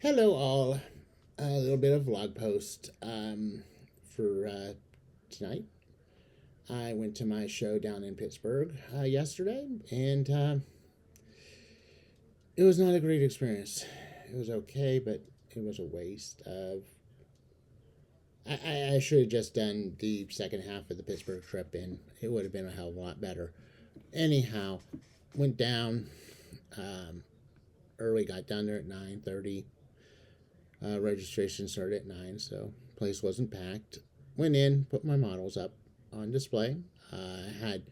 Hello, all. A little bit of vlog post for tonight. I went to my show down in Pittsburgh yesterday, and it was not a great experience. It was okay, but it was a waste of. I should have just done the second half of the Pittsburgh trip, and it would have been a hell of a lot better. Anyhow, went down early, got down there at 9:30. Registration started at 9, so place wasn't packed. Went in, put my models up on display. Had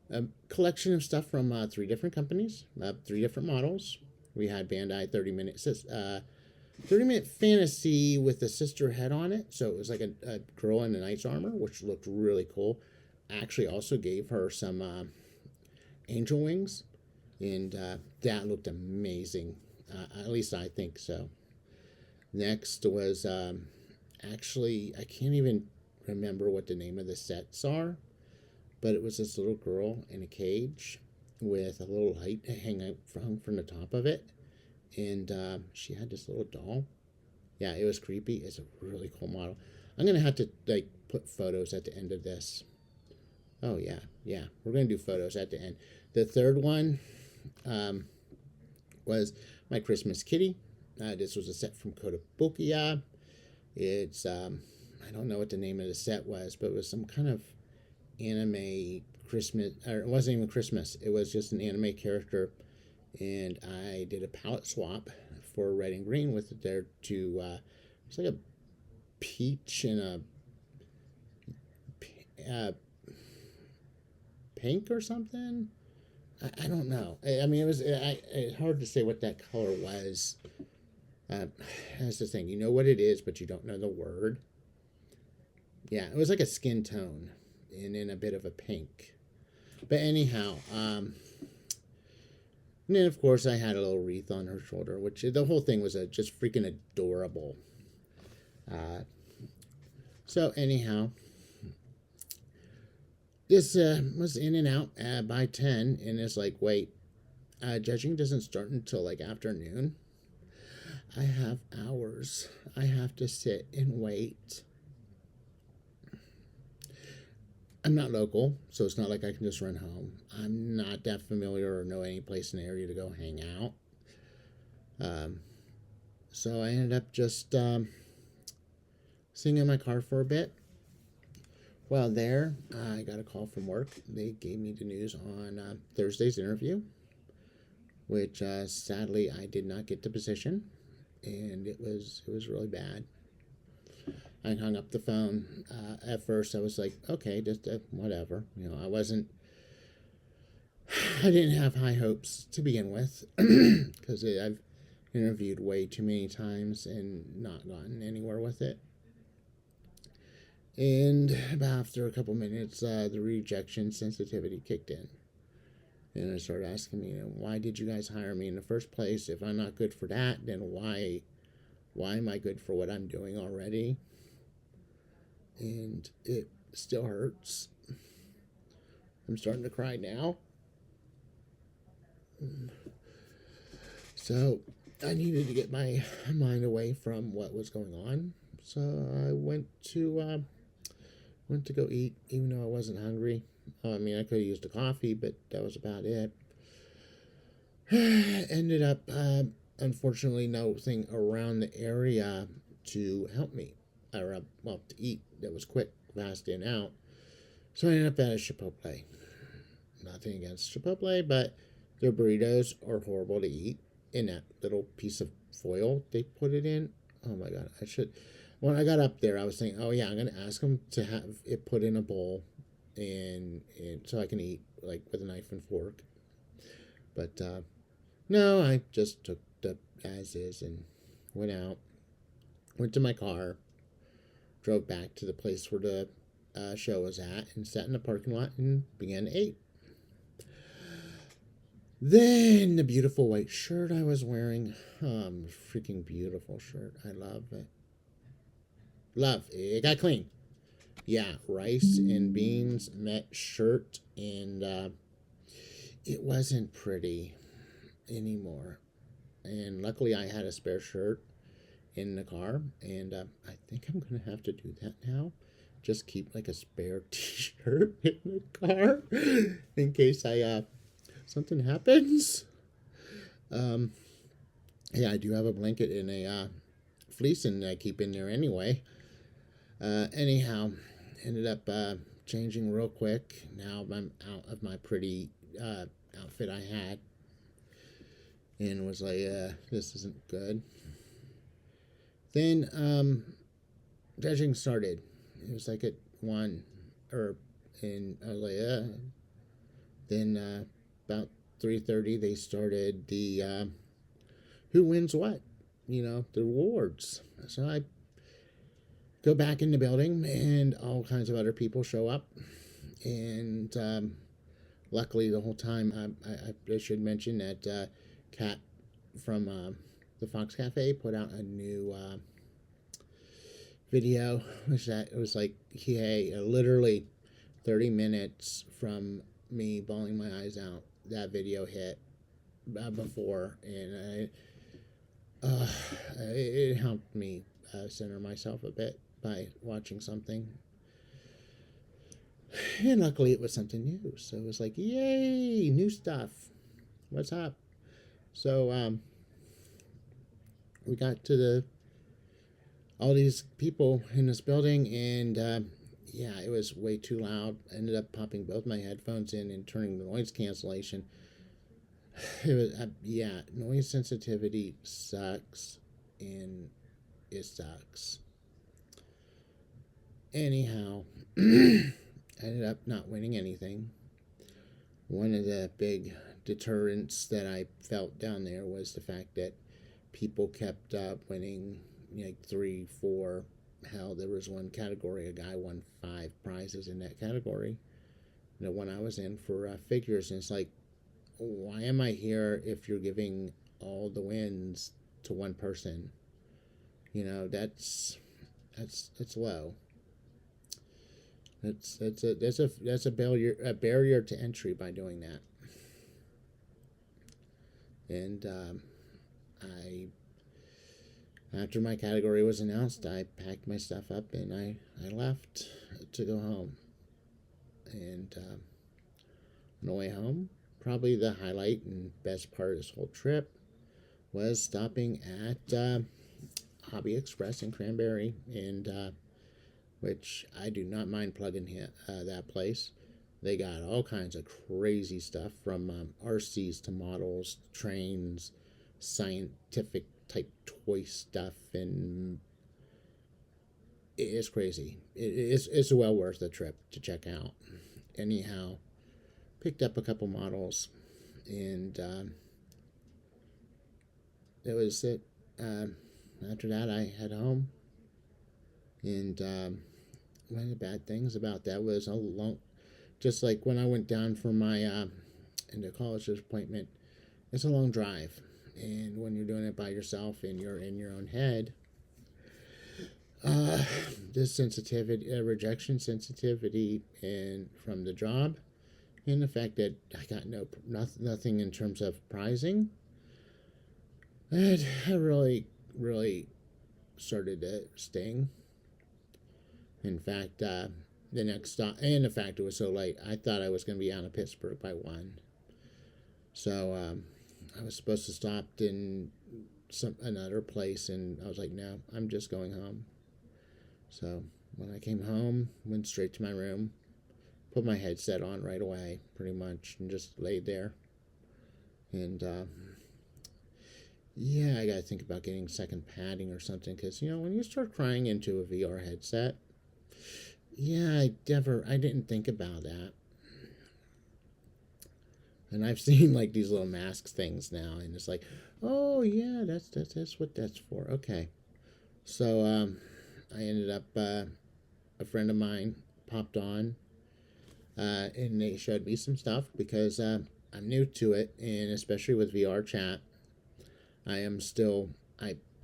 a collection of stuff from three different companies, three different models. We had Bandai 30-minute fantasy with a sister head on it. So it was like a girl in a knight's armor, which looked really cool. Actually, also gave her some angel wings, and that looked amazing. At least I think so. Next was actually, I can't even remember what the name of the sets are, but it was this little girl in a cage with a little light hanging from the top of it, and she had this little doll. Yeah, it was creepy. It's a really cool model. I'm gonna have to put photos at the end of this. Oh yeah, we're gonna do photos at the end. The third one was my Christmas kitty. This was a set from Kotobukiya. It's I don't know what the name of the set was, but it was some kind of anime Christmas, or it wasn't even Christmas. It was just an anime character, and I did a palette swap for red and green with it there to. It's like a peach and a pink or something. I don't know. I mean, it's hard to say what that color was. That's the thing. You know what it is, but you don't know the word. Yeah, it was like a skin tone and in a bit of a pink. But anyhow, and then of course I had a little wreath on her shoulder, which the whole thing was just freaking adorable. So anyhow, this was in and out by 10, and it's like, wait, judging doesn't start until like afternoon. I have hours. I have to sit and wait. I'm not local, so it's not like I can just run home. I'm not that familiar or know any place in the area to go hang out. So I ended up just sitting in my car for a bit. While there, I got a call from work. They gave me the news on Thursday's interview, which sadly I did not get the position. And it was really bad. I hung up the phone. At first, I was like, okay, just whatever. You know, I didn't have high hopes to begin with because I've interviewed way too many times and not gotten anywhere with it. And after a couple minutes, the rejection sensitivity kicked in. And I started asking me, why did you guys hire me in the first place? If I'm not good for that, then why am I good for what I'm doing already? And it still hurts. I'm starting to cry now. So I needed to get my mind away from what was going on. So I went to go eat, even though I wasn't hungry. I mean, I could have used a coffee, but that was about it. Ended up, unfortunately, nothing around the area to help me, or to eat that was quick, fast in, out. So I ended up at a Chipotle. Nothing against Chipotle, but their burritos are horrible to eat. In that little piece of foil they put it in. Oh my god, I should. When I got up there, I was thinking, oh yeah, I'm gonna ask them to have it put in a bowl, and so I can eat like with a knife and fork. But no, I just took the as is and went out, went to my car, drove back to the place where the show was at, and sat in the parking lot and began to eat. Then the beautiful white shirt I was wearing, freaking beautiful shirt. I love it. Love it. Got clean. Yeah, rice and beans met shirt, and it wasn't pretty anymore. And luckily, I had a spare shirt in the car, and I think I'm gonna have to do that now. Just keep like a spare T-shirt in the car in case I something happens. Um, yeah, I do have a blanket and a fleece, and I keep in there anyway. Anyhow, ended up changing real quick. Now I'm out of my pretty outfit I had, and was like, this isn't good. Then judging started. It was like at 1, or and I was like, then about 3:30 they started the who wins what, the awards. So I go back in the building, and all kinds of other people show up, and luckily the whole time I should mention that Kat from the Fox Cafe put out a new video, which that it was like, hey, literally 30 minutes from me bawling my eyes out, that video hit before, and it helped me center myself a bit by watching something. And luckily it was something new, so it was like, yay, new stuff, what's up? So we got to all these people in this building, and yeah, it was way too loud. I ended up popping both my headphones in and turning the noise cancellation. It was yeah, noise sensitivity sucks, and it sucks. Anyhow, I ended up not winning anything. One of the big deterrents that I felt down there was the fact that people kept winning like 3, 4. Hell, there was one category, a guy won 5 prizes in that category. The one I was in for figures, and it's like, why am I here if you're giving all the wins to one person? That's low. That's a barrier to entry by doing that. And I, after my category was announced, I packed my stuff up and I left to go home. And on the way home, probably the highlight and best part of this whole trip was stopping at Hobby Express in Cranberry, and which I do not mind plugging that place. They got all kinds of crazy stuff, from RCs to models, trains, scientific type toy stuff, and it's crazy. It's well worth the trip to check out. Anyhow, picked up a couple models, and that was it. After that, I head home, and one of the bad things about that was just like when I went down for my into college appointment, it's a long drive, and when you're doing it by yourself and you're in your own head, this sensitivity, rejection sensitivity, and from the job, and the fact that I got nothing in terms of pricing, it really started to sting. In fact, the next stop, and the fact it was so late, I thought I was going to be out of Pittsburgh by 1. So I was supposed to stop in another place, and I was like, no, I'm just going home. So when I came home, went straight to my room, put my headset on right away, pretty much, and just laid there. And yeah, I got to think about getting second padding or something, because when you start crying into a VR headset, yeah, I didn't think about that. And I've seen like these little mask things now, and it's like, oh yeah, that's what that's for. Okay, so I ended up a friend of mine popped on, and they showed me some stuff, because I'm new to it, and especially with VR chat, I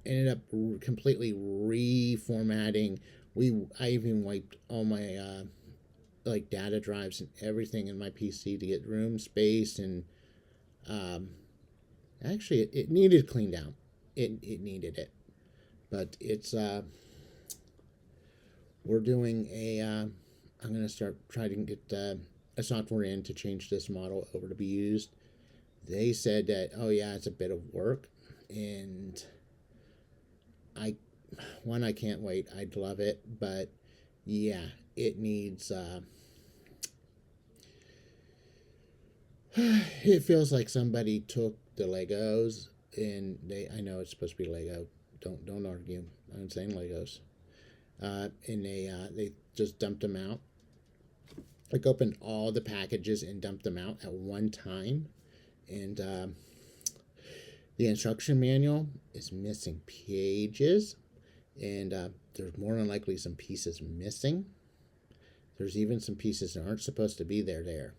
ended up completely reformatting. I even wiped all my like data drives and everything in my PC to get room space, and Actually, it needed cleaned out. It needed it. But it's, we're doing I'm going to start trying to get a software in to change this model over to be used. They said that, oh yeah, it's a bit of work. And I can't wait. I'd love it. But yeah, it needs, it feels like somebody took the Legos and I know it's supposed to be Lego. Don't argue. I'm saying Legos. And they just dumped them out. Like opened all the packages and dumped them out at one time. And the instruction manual is missing pages. And there's more than likely some pieces missing. There's even some pieces that aren't supposed to be there.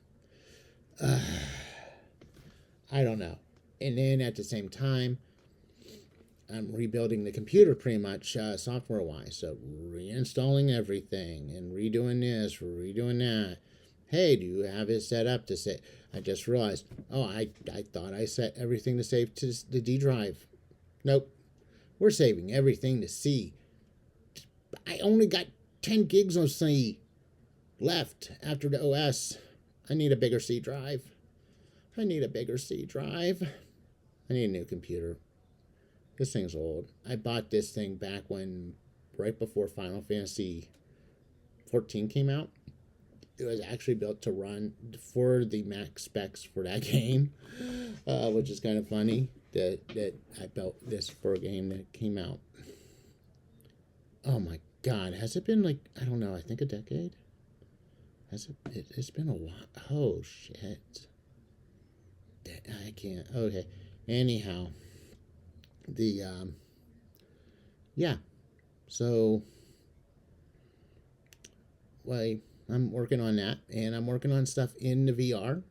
I don't know. And then at the same time, I'm rebuilding the computer pretty much software-wise. So reinstalling everything and redoing this, redoing that. Hey, do you have it set up to say? I just realized, oh, I thought I set everything to save to the D drive. Nope. We're saving everything to C. I only got 10 gigs on C left after the OS. I need a bigger C drive. I need a new computer. This thing's old. I bought this thing back right before Final Fantasy 14 came out. It was actually built to run for the max specs for that game, which is kind of funny that I built this for a game that came out. Oh my God, has it been like, I don't know, I think a decade? Has it? It's been a while. Oh shit. I can't. Okay. Anyhow, yeah. So, well, I'm working on that, and I'm working on stuff in the VR.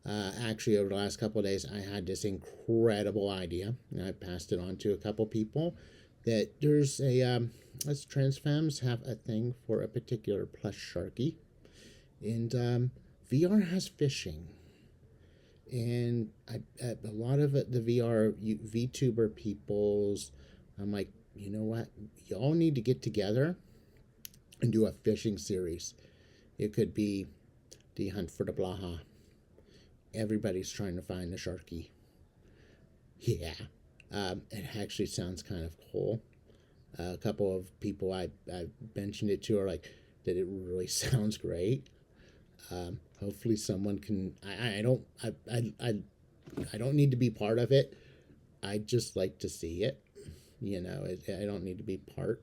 Actually, over the last couple of days, I had this incredible idea, and I passed it on to a couple people. That there's us trans femmes have a thing for a particular plush sharky, and VR has fishing, and a lot of the VR VTuber peoples, I'm like, you know what, y'all need to get together and do a fishing series. It could be the hunt for the blaha. Everybody's trying to find the sharky. Yeah. It actually sounds kind of cool. A couple of people I mentioned it to are like that it really sounds great. Hopefully someone can. I don't need to be part of it. I just like to see it. You know, I don't need to be part.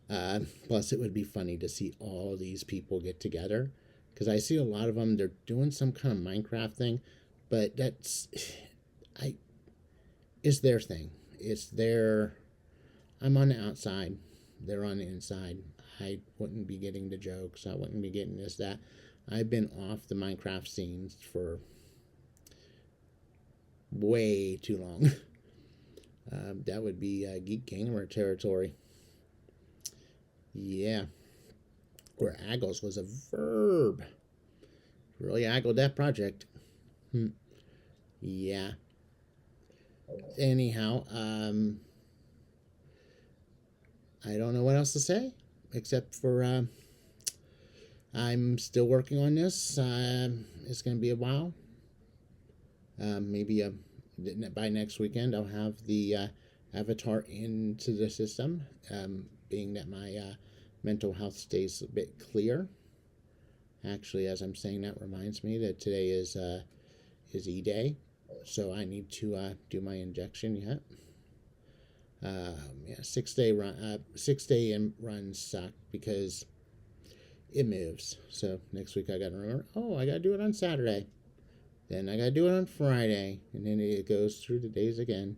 Plus, it would be funny to see all these people get together, because I see a lot of them. They're doing some kind of Minecraft thing, but it's their thing. It's their. I'm on the outside. They're on the inside. I wouldn't be getting the jokes. I wouldn't be getting this, that. I've been off the Minecraft scenes for way too long. That would be Geek Gamer territory. Yeah. Where aggles was a verb. Really aggled that project. Yeah. Anyhow, I don't know what else to say, except for I'm still working on this. It's going to be a while. Maybe by next weekend I'll have the avatar into the system, being that my mental health stays a bit clear. Actually, as I'm saying that, reminds me that today is E-Day, so I need to do my injection yet. 6-day run. 6-day runs suck because it moves. So next week I got to remember. Oh, I got to do it on Saturday. Then I got to do it on Friday, and then it goes through the days again.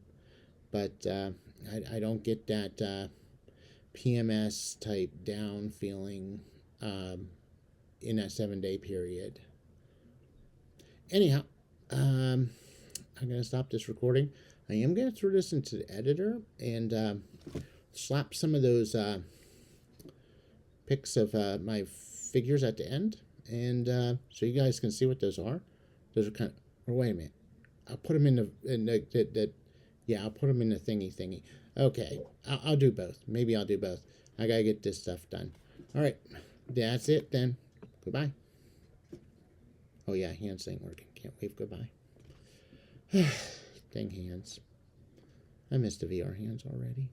But I don't get that PMS type down feeling in that 7-day period. Anyhow, I'm gonna stop this recording. I am going to throw this into the editor and slap some of those pics of my figures at the end, and so you guys can see what those are. Those are kind of, or wait a minute. I'll put them in the yeah, I'll put them in the thingy. Okay, I'll do both. Maybe I'll do both. I gotta get this stuff done. All right, that's it then. Goodbye. Oh yeah, hands ain't working. Can't wave goodbye. Dang hands. I missed the VR hands already.